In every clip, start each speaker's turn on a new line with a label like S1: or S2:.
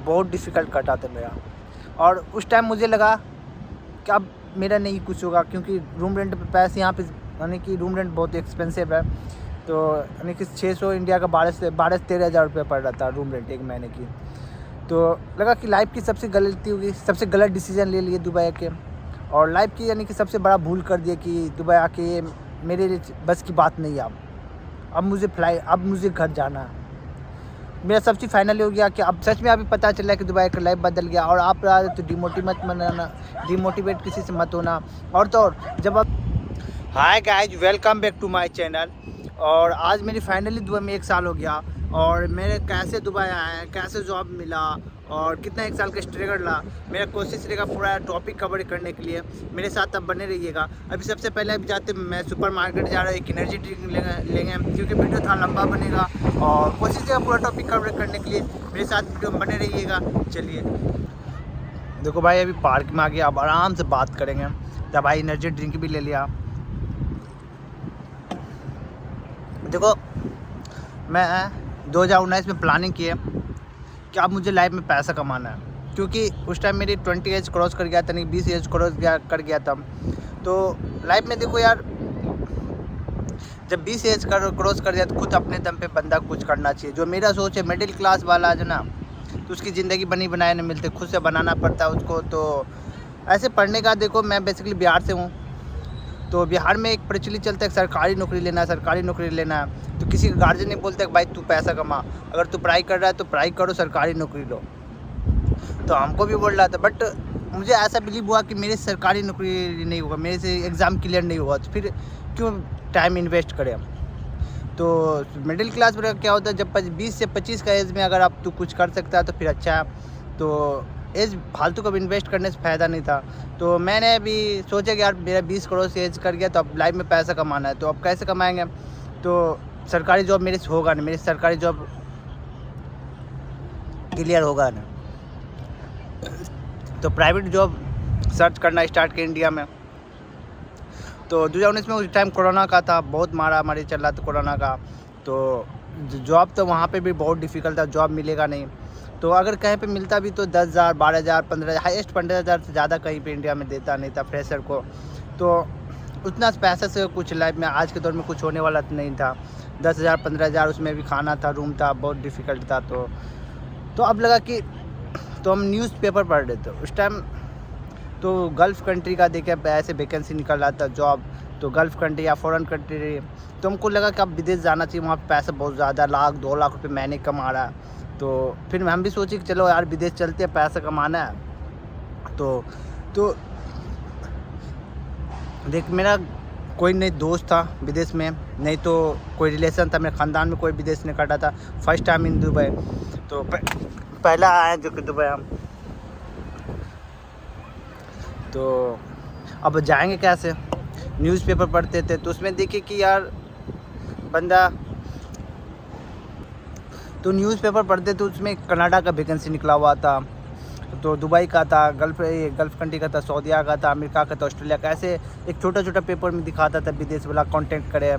S1: बहुत डिफ़िकल्ट कटा था मेरा। और उस टाइम मुझे लगा कि अब मेरा नहीं कुछ होगा, क्योंकि रूम रेंट पे पैसे यहाँ पे यानी कि रूम रेंट बहुत एक्सपेंसिव है। तो यानी कि 600 इंडिया का 12-13 हज़ार रुपये पड़ रहा था रूम रेंट एक महीने की। तो लगा कि लाइफ की सबसे गलती होगी, सबसे गलत डिसीजन ले लिए दुबई आके, और लाइफ की यानी कि सबसे बड़ा भूल कर दिया कि दुबई आके ये मेरे लिए बस की बात नहीं है। अब मुझे घर जाना है। मेरा सब चीज़ फाइनल हो गया कि अब सच में अभी पता चला कि दुबई का लाइफ बदल गया। और आप तो डिमोटिवेट किसी से मत होना। और तो और जब आप hi guys, welcome back to my channel. और आज मेरी फाइनली दुबई में 1 साल हो गया, और मेरे कैसे दुबई आया, कैसे जॉब मिला, और कितना 1 साल का स्ट्रगल रहा। मेरा कोशिश रहेगा पूरा टॉपिक कवर करने के लिए, मेरे साथ अब बने रहिएगा। अभी सबसे पहले अभी जाते मैं सुपर मार्केट जा रहा हूँ, एक एनर्जी ड्रिंक लेंगे क्योंकि वीडियो थोड़ा लंबा बनेगा, और कोशिश रहेगा पूरा टॉपिक कवर करने के लिए। मेरे साथ वीडियो में बने रहिएगा। चलिए देखो भाई, अभी पार्क में आ गया, अब आराम से बात करेंगे। तो भाई एनर्जी ड्रिंक भी ले लिया। देखो मैं 2019 में प्लानिंग की है कि अब मुझे लाइफ में पैसा कमाना है, क्योंकि उस टाइम मेरी 20 एज क्रॉस कर गया था, नहीं 20 एज कर गया था। तो लाइफ में देखो यार, जब 20 एज क्रॉस कर दिया तो खुद अपने दम पे बंदा कुछ करना चाहिए। जो मेरा सोच है, मिडिल क्लास वाला जो ना, तो उसकी ज़िंदगी बनी बनाए नहीं मिलते, खुद से बनाना पड़ता है उसको। तो ऐसे पढ़ने का देखो, मैं बेसिकली बिहार से हूँ, तो बिहार में एक प्रचलित चलता है सरकारी नौकरी लेना है। तो किसी का गार्जियन नहीं बोलता कि भाई तू पैसा कमा, अगर तू पढ़ाई कर रहा है तो पढ़ाई करो, सरकारी नौकरी लो। तो हमको भी बोल रहा था, बट मुझे ऐसा बिलीव हुआ कि मेरी सरकारी नौकरी नहीं होगा, मेरे से एग्ज़ाम क्लियर नहीं हुआ, तो फिर क्यों टाइम इन्वेस्ट करें। तो मिडिल क्लास में क्या होता है, जब 20 से 25 का एज में अगर आप तू कुछ कर सकता है तो फिर अच्छा है। तो एज फालतू का इन्वेस्ट करने से फ़ायदा नहीं था। तो मैंने अभी सोचा कि यार मेरा 20 करोड़ से एज कर गया, तो अब लाइफ में पैसा कमाना है। तो अब कैसे कमाएंगे, तो सरकारी जॉब मेरे से होगा नहीं, मेरी सरकारी जॉब क्लियर होगा नहीं, तो प्राइवेट जॉब सर्च करना स्टार्ट किया इंडिया में। तो 2019 में उस टाइम कोरोना का था, बहुत मारामारी चल रहा था कोरोना का। तो जॉब तो वहाँ पे भी बहुत डिफ़िकल्ट था, जॉब मिलेगा नहीं। तो अगर कहीं पे मिलता भी तो 10,000, 12,000, 15,000, हाईएस्ट 15,000 से ज़्यादा कहीं पे इंडिया में देता नहीं था फ्रेशर को। तो उतना पैसे से कुछ लाइफ में आज के दौर में कुछ होने वाला तो नहीं था। 10,000, 15,000, उसमें भी खाना था, रूम था, बहुत डिफ़िकल्ट था। तो अब लगा कि तो हम न्यूज़पेपर पढ़ रहे थे उस टाइम, तो गल्फ़ कंट्री का देखे ऐसे वैकेंसी निकल रहा था जॉब, तो गल्फ़ कंट्री या फ़ॉरेन कंट्री। तो हमको लगा कि अब विदेश जाना चाहिए, वहाँ पे पैसा बहुत ज़्यादा, 1-2 लाख रुपए महीने कमा रहा है। तो फिर हम भी सोचे कि चलो यार विदेश चलते हैं, पैसा कमाना है। तो देख, मेरा कोई नहीं दोस्त था विदेश में, नहीं तो कोई रिलेशन था, मेरे ख़ानदान में कोई विदेश नहीं काटा था। फर्स्ट टाइम इन दुबई, तो पहला आया जो कि दुबई हम। तो अब जाएंगे कैसे, न्यूज़पेपर पढ़ते थे, तो उसमें देखे कि यार बंदा, तो न्यूज़पेपर पढ़ते थे, उसमें कनाडा का वैकेंसी निकला हुआ था, तो दुबई का था, गल्फ़ कंट्री का था, सऊदीया का था, अमेरिका का था, ऑस्ट्रेलिया का, ऐसे एक छोटा पेपर में दिखाता था विदेश वाला कॉन्टैक्ट करे।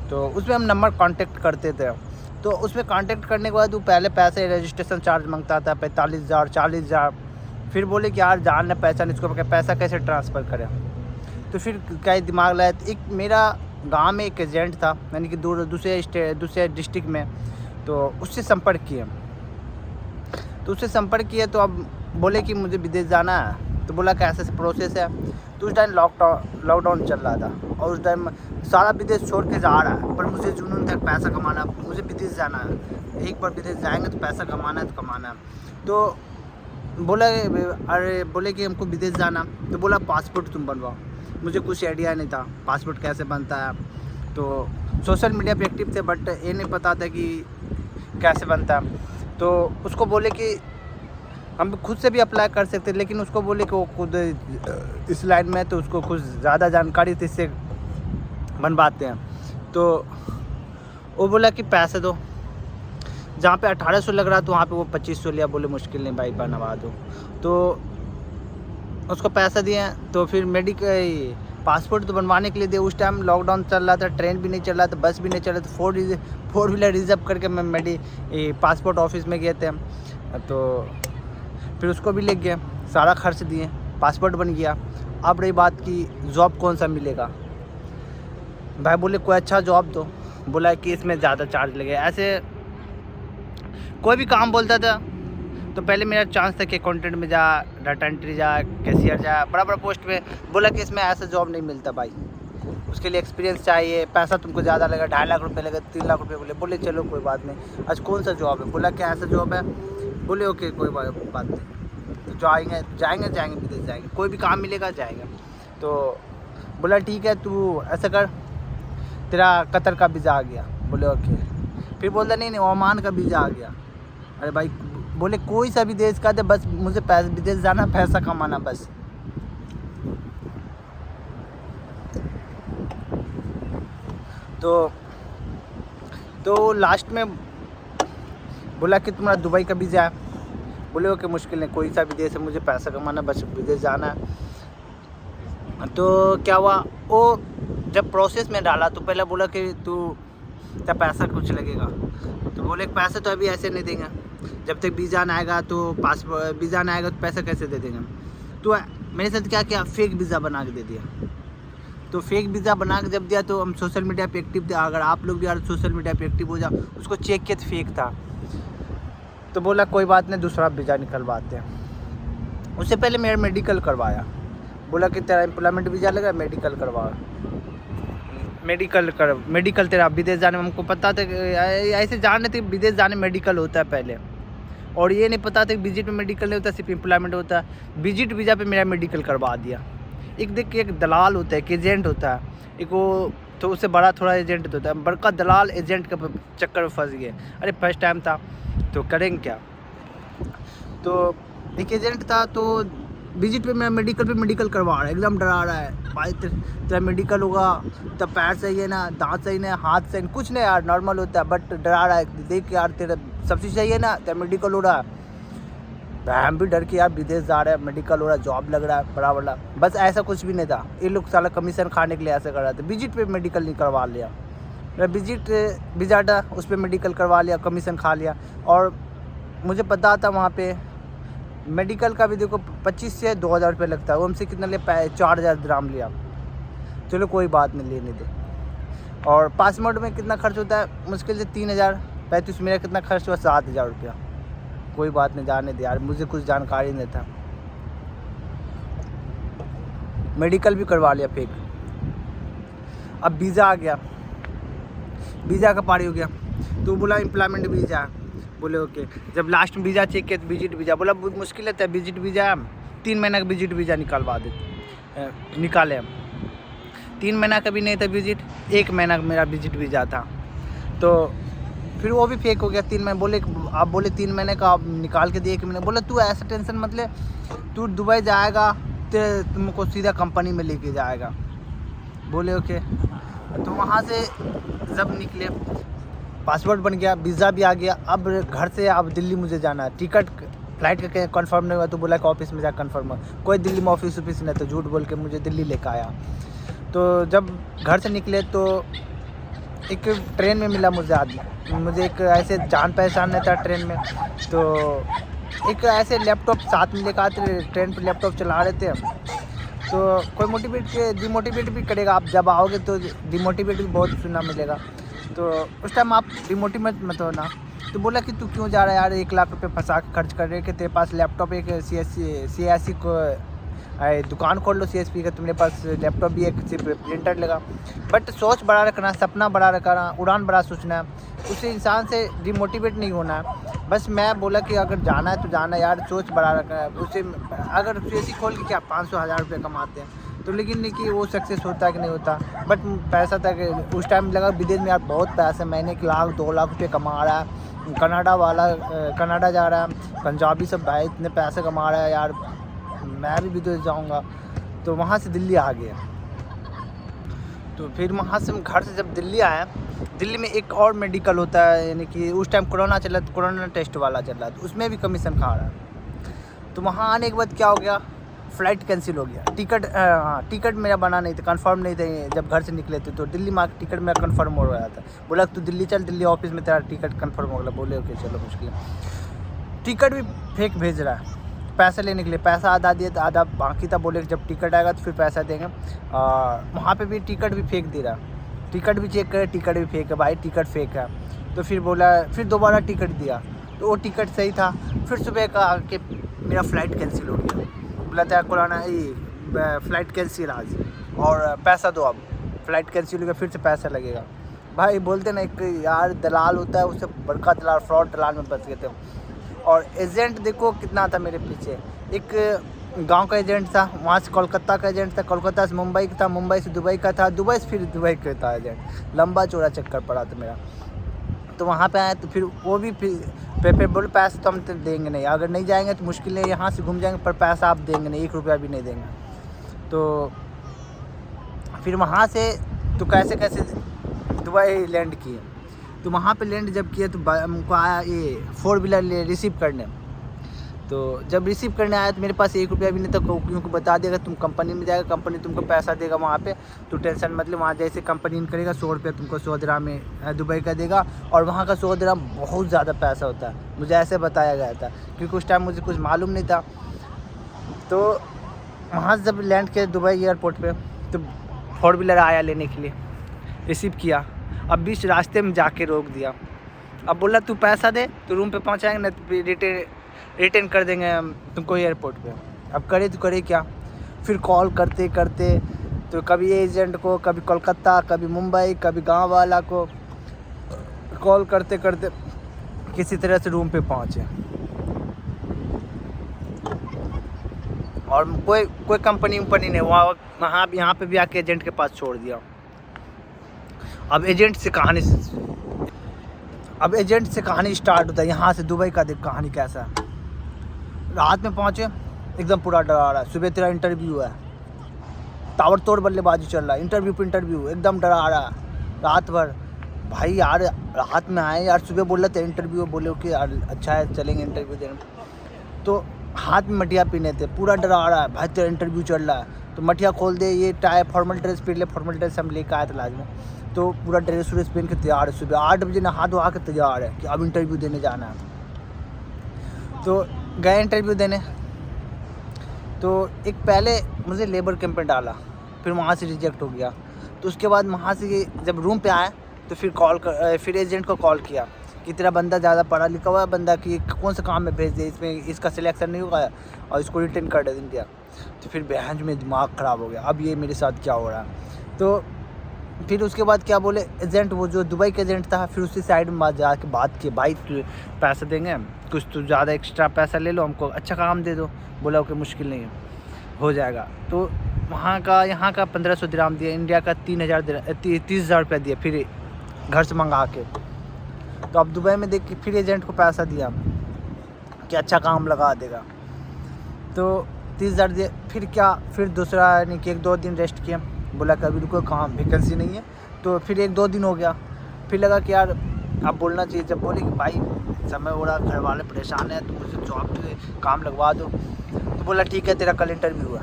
S1: तो उसमें हम नंबर कॉन्टैक्ट करते थे। तो उसमें कॉन्टैक्ट करने के बाद वो पहले पैसे रजिस्ट्रेशन चार्ज मांगता था 45,000, 40,000। फिर बोले कि यार जान ना पैसा नहीं, इसको पैसा कैसे ट्रांसफ़र करें। तो फिर क्या दिमाग लाया, एक मेरा गाँव में एक एजेंट था, यानी कि दूसरे डिस्ट्रिक्ट में, तो उससे संपर्क किए। तो अब बोले कि मुझे विदेश जाना है, तो बोला कैसे प्रोसेस है। तो उस टाइम लॉकडाउन चल रहा था, और उस टाइम सारा विदेश छोड़ के जा रहा है, पर मुझे जुनून था पैसा कमाना, मुझे विदेश जाना है। एक बार विदेश जाएंगे तो पैसा कमाना है तो कमाना है। तो बोले कि हमको विदेश जाना, तो बोला पासपोर्ट तुम बनवाओ। मुझे कुछ आइडिया नहीं था पासपोर्ट कैसे बनता है। तो सोशल मीडिया पे एक्टिव थे, बट ये नहीं पता था कि कैसे बनता है। तो उसको बोले कि हम खुद से भी अप्लाई कर सकते, लेकिन उसको बोले कि वो खुद इस लाइन में है, तो उसको कुछ ज़्यादा जानकारी थी, इससे बनवाते हैं। तो वो बोला कि पैसे दो, जहाँ पे 1800 लग रहा था वहाँ पे वो 2500 लिया। बोले मुश्किल नहीं भाई, बनवा दो। तो उसको पैसा दिए। तो फिर पासपोर्ट तो बनवाने के लिए दिए। उस टाइम लॉकडाउन चल रहा था, ट्रेन भी नहीं चल रहा था, बस भी नहीं चल रहा था। 4 व्हीलर रिजर्व करके मैं पासपोर्ट ऑफिस में गए थे। तो फिर उसको भी ले गए, सारा खर्च दिए, पासपोर्ट बन गया। अब रही बात कि जॉब कौन सा मिलेगा। भाई बोले कोई अच्छा जॉब दो। बोला कि इसमें ज़्यादा चार्ज लगेगा। ऐसे कोई भी काम बोलता था तो पहले मेरा चांस था कि अकाउंटेंट में जा, डाटा एंट्री जा, कैशियर जा, बड़ा बड़ा पोस्ट पे। बोला कि इसमें ऐसा जॉब नहीं मिलता भाई, उसके लिए एक्सपीरियंस चाहिए, पैसा तुमको ज़्यादा लगेगा, 2.5 लाख रुपये लगेगा, 3 लाख रुपये। बोले चलो कोई बात नहीं। आज कौन सा जॉब है? बोला क्या ऐसा जॉब है? बोले ओके कोई बात नहीं, तो जाएंगे विदेश जाएंगे, कोई भी काम मिलेगा जाएंगे। तो बोला ठीक है, तू ऐसा कर, तेरा कतर का वीज़ा आ गया। बोले ओके। फिर बोलता नहीं ओमान का वीज़ा आ गया। अरे भाई, बोले कोई सा भी देश का दे, बस मुझे विदेश जाना, पैसा कमाना बस। तो लास्ट में बोला कि तुम्हारा दुबई का वीज़ा है। बोले ओके मुश्किल नहीं, कोई सा भी देश है, मुझे पैसा कमाना, बस विदेश जाना है। तो क्या हुआ, वो जब प्रोसेस में डाला तो पहले बोला कि तू क्या पैसा कुछ लगेगा। तो बोले पैसे तो अभी ऐसे नहीं देंगे, जब तक वीज़ा ना आएगा तो वीज़ा ना आएगा तो पैसा कैसे दे देंगे। तो मेरे साथ क्या किया, फेक वीज़ा बना के दे दिया। तो फेक वीज़ा बना के जब दिया तो हम सोशल मीडिया पे एक्टिव थे। अगर आप लोग भी यार सोशल मीडिया पे एक्टिव हो जाओ, उसको चेक किया तो फेक था। तो बोला कोई बात नहीं, दूसरा वीज़ा निकलवाते हैं। उससे पहले मेरा मेडिकल करवाया। बोला कि तेरा एम्प्लॉयमेंट वीज़ा लगा, मेडिकल करवा, मेडिकल तेरा विदेश जाने में। हमको पता था कि ऐसे जान रहे थे विदेश जाने मेडिकल होता है पहले, और ये नहीं पता था कि विजिट में मेडिकल नहीं होता, सिर्फ एम्प्लॉयमेंट होता है। विजिट वीज़ा पे मेरा मेडिकल करवा दिया। एक दलाल होता है, एक एजेंट होता है, एक वो तो उससे बड़ा थोड़ा एजेंट होता है, बड़का दलाल एजेंट के चक्कर में फंस गए। अरे फर्स्ट टाइम था तो करेंगे क्या। तो एक एजेंट था, तो विजिट पे मैं मेडिकल करवा रहा है, एकदम डरा रहा है भाई, तेरा मेडिकल होगा, तेरा पैर सही है ना, दांत सही ना, हाथ सही, कुछ नहीं यार नॉर्मल होता है, बट डरा रहा है, देख यार तेरा सब चीज़ सही है ना, तेरा मेडिकल हो रहा है। हम भी डर के यार विदेश जा रहे हैं, मेडिकल हो रहा है, जॉब लग रहा है बड़ा बड़ा, बस ऐसा कुछ भी नहीं था। ये लोग साला कमीशन खाने के लिए ऐसा कर रहा था। विजिट पे मेडिकल नहीं करवा लिया, मेरा विजिट वीज़ा था, उस पर मेडिकल करवा लिया, कमीशन खा लिया। और मुझे पता था वहाँ पे मेडिकल का भी देखो 25 से 2,000 रुपये लगता है, वो हमसे कितना लिया, 4,000 दिरहम लिया। चलो कोई बात नहीं, लेने दे। और पासपोर्ट में कितना खर्च होता है, मुश्किल से 3,035, मेरा कितना खर्च हुआ, 7,000 रुपया। कोई बात नहीं, जाने दे यार, मुझे कुछ जानकारी नहीं था। मेडिकल भी करवा लिया फेक। अब वीज़ा आ गया, वीज़ा का पारी हो गया। तो बोला एम्प्लॉयमेंट वीज़ा। बोले ओके। जब लास्ट में वीज़ा चेक किया तो विजिट वीज़ा। बोला बहुत मुश्किल है, विजिट वीज़ा 3 महीना का विजिट वीज़ा निकाले हम। 3 महीना का भी नहीं था विजिट, 1 महीना का मेरा विजिट वीज़ा था। तो फिर वो भी फेक हो गया 3 महीने। बोले आप बोले 3 महीने का आप निकाल के दिए 1 महीने। बोला तू ऐसा टेंशन मत ले, तू दुबई जाएगा तो तुमको सीधा कंपनी में लेके जाएगा। बोले ओके। तो वहाँ से जब निकले, पासपोर्ट बन गया, वीज़ा भी आ गया। अब घर से अब दिल्ली मुझे जाना है, टिकट फ्लाइट का कंफर्म नहीं हुआ तो बोला कि ऑफिस में जाकर कंफर्म हुआ। कोई दिल्ली में ऑफिस नहीं, तो झूठ बोल के मुझे दिल्ली लेकर आया। तो जब घर से निकले तो एक ट्रेन में मिला मुझे आदमी, मुझे एक ऐसे जान पहचान नहीं था ट्रेन में। तो एक ऐसे लैपटॉप साथ में लेकर आते, ट्रेन पर लैपटॉप चला रहे थे। तो कोई डिमोटिवेट भी करेगा, आप जब आओगे तो डिमोटिवेट भी बहुत सुनना मिलेगा। तो उस टाइम आप डिमोटिवेट मत होना। तो बोला कि तू क्यों जा रहा है यार, 1 लाख रुपये फंसा के खर्च कर रहे कि तेरे पास लैपटॉप, एक CSC को दुकान खोल लो CSP का, तुम्हारे पास लैपटॉप भी एक, सिर्फ प्रिंटर लगा। बट सोच बड़ा रखना, सपना बड़ा रखना, उड़ान बड़ा सोचना है, उसे इंसान से डिमोटिवेट नहीं होना है। बस मैं बोला कि अगर जाना है तो जाना यार, सोच बड़ा रखना है। उसे अगर CSC खोल के क्या 500-1000 रुपये कमाते हैं तो, लेकिन नहीं कि वो सक्सेस होता है कि नहीं होता। बट पैसा तक उस टाइम लगा विदेश में यार बहुत पैसा, महीने के 1-2 लाख रुपये कमा रहा है। कनाडा जा रहा है, पंजाबी सब भाई इतने पैसे कमा रहा है यार, मैं भी विदेश जाऊंगा। तो वहाँ से दिल्ली आ गया। तो फिर वहाँ से घर से जब दिल्ली आया, दिल्ली में एक और मेडिकल होता है, यानी कि उस टाइम कोरोना चला, कोरोना टेस्ट वाला चल रहा था, उसमें भी कमीशन खा रहा है। तो वहाँ आने के बाद क्या हो गया, फ़्लाइट कैंसिल हो गया। टिकट मेरा बना नहीं था, कंफर्म नहीं था। जब घर से निकले थे तो दिल्ली में टिकट मेरा कंफर्म हो रहा था। बोला तू दिल्ली चल, दिल्ली ऑफिस में तेरा टिकट कंफर्म हो गया। बोले ओके चलो, मुश्किल टिकट भी फेक भेज रहा है। पैसे लेने के लिए पैसा आधा दिए तो आधा बाकी था, बोले कि जब टिकट आएगा तो फिर पैसा देंगे। वहाँ पे भी टिकट भी फेक दे रहा, टिकट भी चेक करे, टिकट भी फेक है भाई, टिकट फेक है। तो फिर बोला, फिर दोबारा टिकट दिया तो वो टिकट सही था। फिर सुबह का आके मेरा फ़्लाइट कैंसिल हो गया, बोला था कोरोना ये फ़्लाइट कैंसिल आज और पैसा दो। अब फ़्लाइट कैंसिल हो गया, फिर से पैसा लगेगा भाई। बोलते ना एक यार दलाल होता है, उससे बड़का दलाल, फ्रॉड दलाल में बच गए थे। और एजेंट देखो कितना था मेरे पीछे, एक गांव का एजेंट था, वहाँ से कोलकाता का एजेंट था, कोलकाता से मुंबई का था, मुंबई से दुबई का था, दुबई से फिर दुबई का था एजेंट। लंबा चौड़ा चक्कर पड़ा था मेरा। तो वहाँ पे आए तो फिर वो भी पे बोले पैसे तो हम तो देंगे नहीं, अगर नहीं जाएंगे तो मुश्किल है, यहाँ से घूम जाएंगे पर पैसा आप देंगे नहीं, 1 रुपया भी नहीं देंगे। तो फिर वहाँ से तो कैसे कैसे दुबई लैंड किए। तो वहाँ पे लैंड जब किए तो हमको आया ये 4 व्हीलर रिसीव करने। तो जब रिसीव करने आया तो मेरे पास 1 रुपया भी नहीं था, क्योंकि बता देगा तुम कंपनी में जाएगा, कंपनी तुमको पैसा देगा वहाँ पे, तो टेंशन मतलब वहाँ जैसे कंपनी इन करेगा 100 रुपया तुमको 100 दिरहम में दुबई का देगा। और वहाँ का 100 दिरहम बहुत ज़्यादा पैसा होता है, मुझे ऐसे बताया गया था, क्योंकि उस टाइम मुझे कुछ मालूम नहीं था। तो वहाँ से जब लैंड किया दुबई एयरपोर्ट पर, तो 4 व्हीलर आया लेने के लिए, रिसीव किया। अब बीच रास्ते में जाके रोक दिया। अब बोला तू पैसा दे तो रूम पे पहुँचाएंगे, ना तो रिटर्न कर देंगे तुमको एयरपोर्ट पे। अब करे तो करे क्या। फिर कॉल करते करते तो कभी एजेंट को, कभी कोलकाता, कभी मुंबई, कभी गांव वाला को कॉल करते करते किसी तरह से रूम पे पहुँचे। और कोई कंपनी नहीं, वहाँ यहाँ पे भी आके एजेंट के पास छोड़ दिया। अब एजेंट से कहानी स्टार्ट होता है। यहाँ से दुबई का देख कहानी कैसा है। रात में पहुँचे, एकदम पूरा डरा रहा है, सुबह तेरा इंटरव्यू है, ताबड़ तोड़ बल्लेबाजी चल रहा है, इंटरव्यू पे इंटरव्यू, एकदम डरा रहा है रात भर। भाई यार रात में आए यार, सुबह बोल रहे थे इंटरव्यू, बोले कि यार अच्छा है चलेंगे इंटरव्यू देने। तो हाथ में मटिया पीने थे, पूरा डरा रहा है, भाई तेरा इंटरव्यू चल रहा है। तो मटिया खोल दे, ये टाई फॉर्मल ड्रेस पहन ले, फॉर्मल ड्रेस हम लेकर आए थे लाज में। तो पूरा ड्रेस व्रेस पहन के तैयार है, सुबह 8 बजे नहा धोआ के तैयार है कि अब इंटरव्यू देने जाना है। तो गए इंटरव्यू देने। तो एक पहले मुझे लेबर कैंप में डाला, फिर वहाँ से रिजेक्ट हो गया। तो उसके बाद वहाँ से जब रूम पे आए तो फिर एजेंट को कॉल किया कि तेरा बंदा ज़्यादा पढ़ा लिखा हुआ है, बंदा कि कौन सा काम में भेज दे, इसमें इसका सिलेक्शन नहीं हुआ है और इसको रिटर्न कर दे दिया। तो फिर बहन में दिमाग ख़राब हो गया, अब ये मेरे साथ क्या हो रहा है। तो फिर उसके बाद क्या बोले एजेंट, वो जो दुबई का एजेंट था, फिर उसी साइड में जाके बात की, भाई पैसा देंगे कुछ, तो ज़्यादा एक्स्ट्रा पैसा ले लो, हमको अच्छा काम दे दो। बोला कि मुश्किल नहीं है, हो जाएगा। तो यहाँ का 1500 दिरहम दिया, इंडिया का 30,000 रुपया दिया, फिर घर से मंगा के। तो अब दुबई में देख के फिर एजेंट को पैसा दिया कि अच्छा काम लगा देगा। तो 30,000 दिए। फिर क्या, फिर दूसरा यानी कि 1-2 दिन रेस्ट किया, बोला कि अभी रुको काम वैकेंसी नहीं है। तो फिर 1-2 दिन हो गया, फिर लगा कि यार अब बोलना चाहिए। जब बोले कि भाई समय हो रहा, घर वाले परेशान हैं, तो मुझे जॉब पे काम लगवा दो। तो बोला ठीक है, तेरा कल इंटरव्यू है।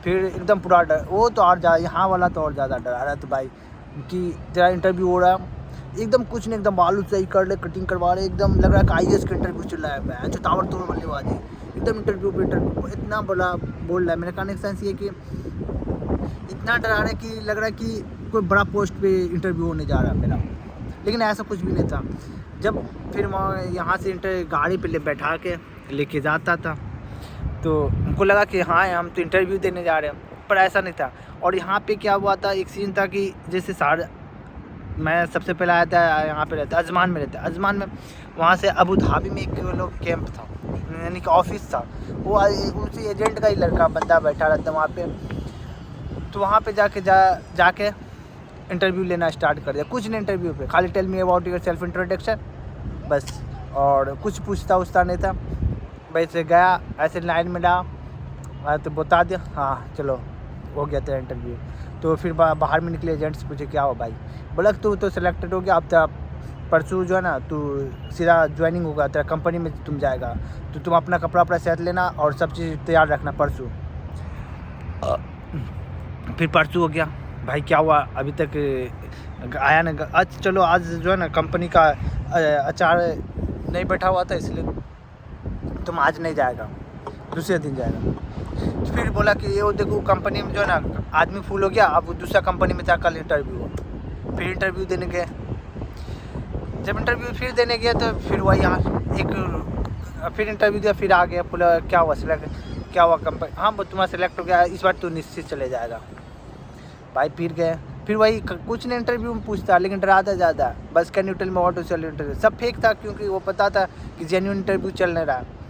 S1: फिर एकदम पूरा डर, वो तो और ज़्यादा, यहाँ वाला तो और ज़्यादा डरा रहा है। तो भाई कि तेरा इंटरव्यू हो रहा है, एकदम कुछ नहीं, एकदम बालू सही कर ले, कटिंग करवा रहे, एकदम लग रहा है कि IAS का इंटरव्यू चल रहा है। मैं जो ताबड़ तोड़ बल्लेबाजी, एकदम इंटरव्यू पे इंटरव्यू, इतना बड़ा बोल रहा है। मेरे कहने का सेंस ये कि इतना डरा रहा है कि लग रहा है कि कोई बड़ा पोस्ट पे इंटरव्यू होने जा रहा है मेरा, लेकिन ऐसा कुछ भी नहीं था। जब फिर मैं यहाँ से गाड़ी पे बैठा के लेके जाता था, तो उनको लगा कि हाँ हम तो इंटरव्यू देने जा रहे हैं, पर ऐसा नहीं था। और यहाँ पे क्या हुआ था, एक सीन था कि जैसे मैं सबसे पहले आया था, यहाँ पे रहता अजमान में रहता, अजमान में वहाँ से अबू धाबी में एक लोग कैंप था, यानी कि ऑफिस था, वो उसी एजेंट का ही लड़का बंदा बैठा रहता वहाँ पे। तो वहाँ पे जाके इंटरव्यू लेना स्टार्ट कर दिया। कुछ नहीं इंटरव्यू पे, खाली tell me about yourself introduction बस, और कुछ पूछता नहीं था। वैसे गया, ऐसे लाइन में डाला तो बता दिया, हाँ चलो हो गया तेरा इंटरव्यू। तो फिर बाहर में निकले, एजेंट से पूछे क्या हो भाई, बोला तू तो सिलेक्टेड हो गया, अब तेरा परसों जो है ना तू सीधा ज्वाइनिंग होगा, तेरा कंपनी में तुम जाएगा, तो तुम अपना कपड़ा सेट लेना और सब चीज़ तैयार रखना परसों। फिर परसों हो गया, भाई क्या हुआ अभी तक आया ना। आज चलो आज जो है ना कंपनी का अचार नहीं बैठा हुआ था, इसलिए तुम आज नहीं जाएगा, दूसरे दिन जाएगा। फिर बोला कि ये देखो कंपनी में जो है ना आदमी फुल हो गया, अब दूसरा कंपनी में जाकर इंटरव्यू हो। फिर इंटरव्यू देने गए। जब इंटरव्यू फिर देने गया तो फिर वही यहाँ फिर इंटरव्यू दिया, फिर आ गया। बोला क्या हुआ सिलेक्ट, क्या हुआ कंपनी, हाँ तुम्हारा सिलेक्ट हो गया, इस बार तू निश्चित चले जाएगा। भाई फिर गए, फिर वही कुछ नहीं इंटरव्यू में पूछता, लेकिन डराता ज़्यादा। बस can you tell me what is your interview, सब फेक था, क्योंकि वो पता था कि जेन्युइन इंटरव्यू चल नहीं रहा है।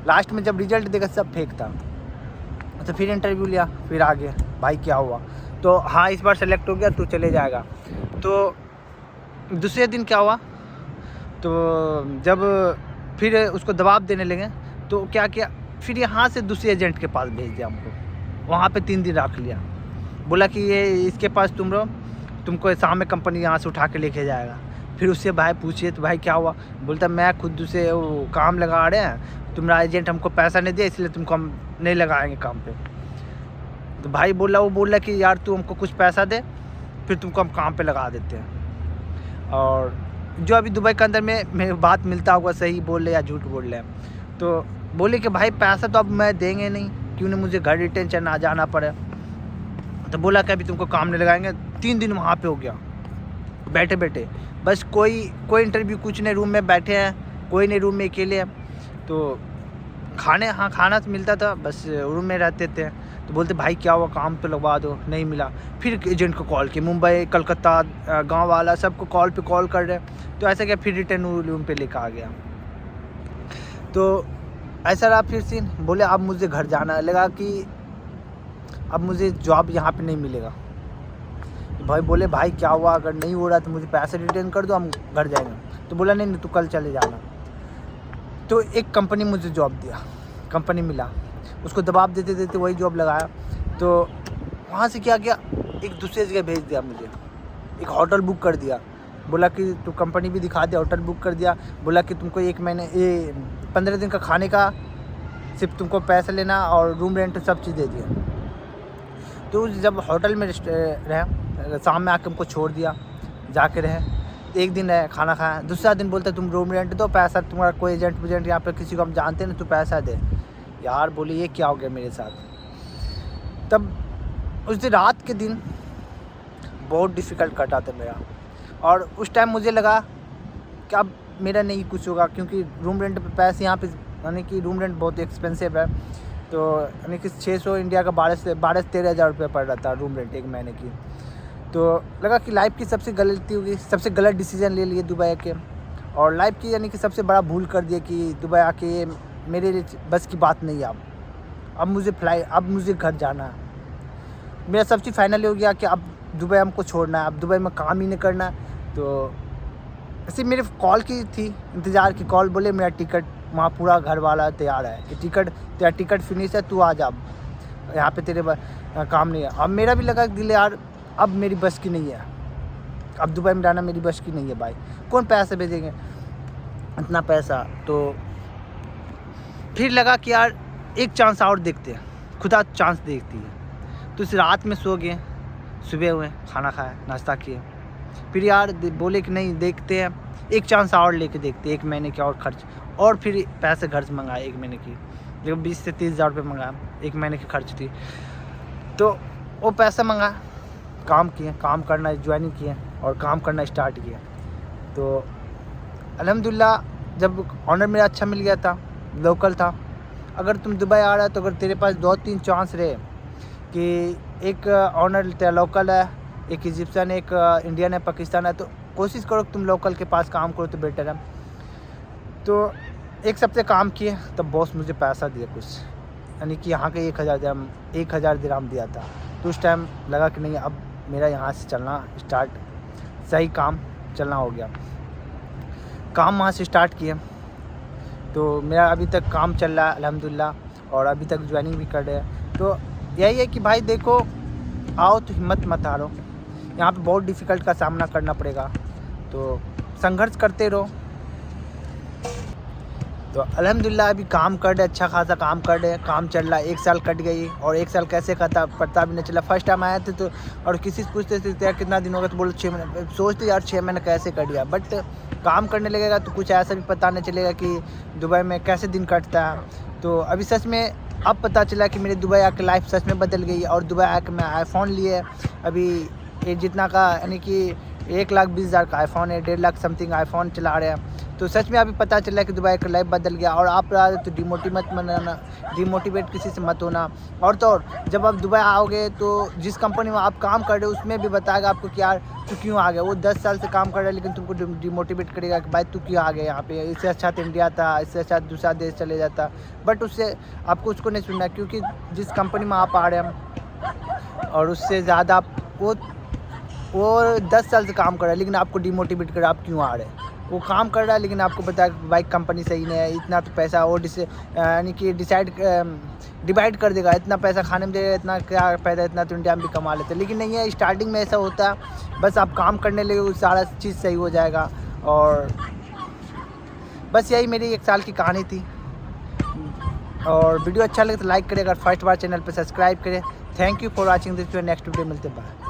S1: लास्ट में जब रिजल्ट देखा सब फेक था। तो फिर इंटरव्यू लिया, फिर आ गया। भाई क्या हुआ, तो हाँ इस बार सेलेक्ट हो गया, तू चले जाएगा। तो दूसरे दिन क्या हुआ, तो जब फिर उसको दबाव देने लगे तो क्या किया, फिर यहाँ से दूसरे एजेंट के पास भेज दिया हमको। वहाँ पे 3 दिन रख लिया। बोला कि ये इसके पास तुम रहो, तुमको शाम में कंपनी यहाँ से उठा के लेके जाएगा। फिर उससे भाई पूछिए तो भाई क्या हुआ, बोलता मैं खुद से वो काम लगा रहे हैं, तुम्हारा एजेंट हमको पैसा नहीं दिया इसलिए तुमको हम नहीं लगाएंगे काम पे। तो भाई बोला, वो बोला कि यार तू हमको कुछ पैसा दे, फिर तुमको हम काम पे लगा देते हैं। और जो अभी दुबई के अंदर में मेरी बात मिलता होगा, सही बोल रहे या झूठ बोल रहे हैं। तो बोले कि भाई पैसा तो अब मैं देंगे नहीं, क्यों नहीं मुझे घर रिटेंशन आ जाना पड़े। तो बोला कि अभी तुमको काम नहीं लगाएंगे। 3 दिन वहाँ पे हो गया बैठे बैठे, बस कोई इंटरव्यू कुछ नहीं, रूम में बैठे हैं, कोई नहीं, रूम में अकेले हैं। तो खाना तो मिलता था, बस रूम में रहते थे। तो बोलते भाई क्या हुआ, काम तो लगवा दो, नहीं मिला। फिर एजेंट को कॉल किया, मुंबई कलकत्ता गांव वाला सबको कॉल कर रहे। तो ऐसा क्या, फिर रिटर्न रूम पे लेकर आ गया। तो ऐसा रहा फिर सीन। बोले अब मुझे घर जाना है, लगा कि अब मुझे जॉब यहाँ पे नहीं मिलेगा। तो भाई बोले भाई क्या हुआ, अगर नहीं हो रहा तो मुझे पैसे रिटर्न कर दो, हम घर जाएंगे। तो बोला नहीं तू कल चले जाना। तो एक कंपनी मुझे जॉब दिया, कंपनी मिला, उसको दबाव देते देते वही जॉब लगाया। तो वहाँ से क्या किया, एक दूसरे जगह भेज दिया मुझे, एक होटल बुक कर दिया। बोला कि तू कंपनी भी दिखा दिया, होटल बुक कर दिया। बोला कि तुमको 1 महीने 15 दिन का खाने का सिर्फ तुमको पैसा लेना और रूम रेंट सब चीज़ दे दिया। तो जब होटल में रहे, शाम में आके हमको छोड़ दिया, जाके रहे। 1 दिन रहे, खाना खाया। दूसरा दिन बोलते तुम रूम रेंट दो, पैसा तुम्हारा कोई एजेंट यहाँ पे किसी को हम जानते नहीं, तू पैसा दे। यार बोले ये क्या हो गया मेरे साथ। तब उस दिन रात के दिन बहुत डिफ़िकल्ट कटा था मेरा। और उस टाइम मुझे लगा कि अब मेरा नहीं कुछ होगा, क्योंकि रूम रेंट पे पैसे यहाँ पे यानी कि रूम रेंट बहुत एक्सपेंसिव है। तो यानी कि 600 इंडिया का 12 से 13 हज़ार रुपये पड़ रहा था रूम रेंट 1 महीने की। तो लगा कि लाइफ की सबसे गलती होगी, सबसे गलत डिसीजन ले लिए दुबई के। और लाइफ की यानी कि सबसे बड़ा भूल कर दिया कि दुबई आके ये मेरे लिए बस की बात नहीं है। अब मुझे घर जाना है। मेरा सब चीज़ फाइनल हो गया कि अब दुबई हमको छोड़ना है, अब दुबई में काम ही नहीं करना है। तो ऐसे मेरे कॉल की थी, इंतज़ार की कॉल। बोले मेरा टिकट वहाँ पूरा घर वाला तैयार है कि तेरा टिकट फिनिश है, तू आ जा, यहाँ पे तेरे काम नहीं है। अब मेरा भी लगा दिल यार अब मेरी बस की नहीं है, अब दुबई में रहना मेरी बस की नहीं है। भाई कौन पैसे भेजेंगे इतना पैसा। तो फिर लगा कि यार एक चांस और देखते हैं, खुदा चांस देखती है। तो इस रात में सो गए, सुबह हुए, खाना खाया, नाश्ता किए। फिर यार बोले कि नहीं देखते हैं, एक चांस और लेके देखते, 1 महीने के और खर्च। और फिर पैसे घर से मंगाए 1 महीने की, जो 20 से 30 हज़ार रुपये मंगाया, 1 महीने की खर्च थी। तो वो पैसा मंगाया, काम किए, काम करना ज्वाइनिंग किए और काम करना स्टार्ट किए। तो अल्हम्दुलिल्लाह जब ऑनर मेरा अच्छा मिल गया था, लोकल था। अगर तुम दुबई आ रहा है तो अगर तेरे पास 2-3 चांस रहे कि एक ऑनर तेरा लोकल है, एक इजिप्शियन, एक इंडियन है, पाकिस्तान है, तो कोशिश करो कि तुम लोकल के पास काम करो तो बेटर है। तो 1 सप्ताह काम किए, तब बॉस मुझे पैसा दिया कुछ, यानी कि यहाँ के 1,000 दिरहम दिया था। तो उस टाइम लगा कि नहीं अब मेरा यहाँ से चलना स्टार्ट, सही काम चलना हो गया। काम वहाँ से स्टार्ट किए तो मेरा अभी तक काम चल रहा है अल्हम्दुलिल्लाह, और अभी तक ज्वाइनिंग भी कर रहे हैं। तो यही है कि भाई देखो, आओ तो हिम्मत मत हारो, यहाँ पे बहुत डिफ़िकल्ट का सामना करना पड़ेगा। तो संघर्ष करते रहो, तो अल्हम्दुलिल्लाह अभी काम कर रहे, अच्छा खासा काम कर रहे, काम चल रहा है। 1 साल कट गई और 1 साल कैसे कटा पता भी नहीं चला। फर्स्ट टाइम आए थे तो और किसी से पूछते थे यार कितना दिन हो गया, तो बोलो 6 महीने। सोचते यार 6 महीने कैसे कट गया, बट काम करने लगेगा तो कुछ ऐसा भी पता नहीं चलेगा कि दुबई में कैसे दिन कटता है। तो अभी सच में अब पता चला कि मेरे दुबई आके लाइफ सच में बदल गई। और दुबई आके मैं आईफ़ोन लिए अभी ये जितना का यानी कि 1,20,000 का आईफ़ोन है, 1.5 लाख समथिंग आईफ़ोन चला रहे हैं। तो सच में अभी पता चला कि दुबई का लाइफ बदल गया। और आप तो डिमोटिवेट किसी से मत होना। और तो और जब आप दुबई आओगे तो जिस कंपनी में आप काम कर रहे हो उसमें भी बताएगा आपको कि यार तू क्यों आ गया। वो 10 साल से काम कर रहा है लेकिन तुमको डिमोटिवेट करेगा कि भाई तू क्यों आ गया यहाँ पे, इससे अच्छा तो इंडिया था, इससे अच्छा दूसरा देश चले जाता। बट उससे आपको उसको नहीं सुनना, क्योंकि जिस कंपनी में आप आ रहे हैं और उससे ज़्यादा वो 10 साल से काम कर रहा है लेकिन आपको डिमोटिवेट कर रहा है आप क्यों आ रहे हैं। वो काम कर रहा है लेकिन आपको पता है भाई कंपनी सही नहीं है, इतना तो पैसा वो यानी कि डिवाइड कर देगा, इतना पैसा खाने में देगा, इतना क्या पैसा, इतना तो इंडिया में भी कमा लेते हैं। लेकिन नहीं है, स्टार्टिंग में ऐसा होता है, बस आप काम करने लगे सारा चीज़ सही हो जाएगा। और बस यही मेरी 1 साल की कहानी थी। और वीडियो अच्छा लगे तो लाइक करें, अगर फर्स्ट बार चैनल पर सब्सक्राइब करें। Thank you for watching this video. Next video मिलते हैं, बाय।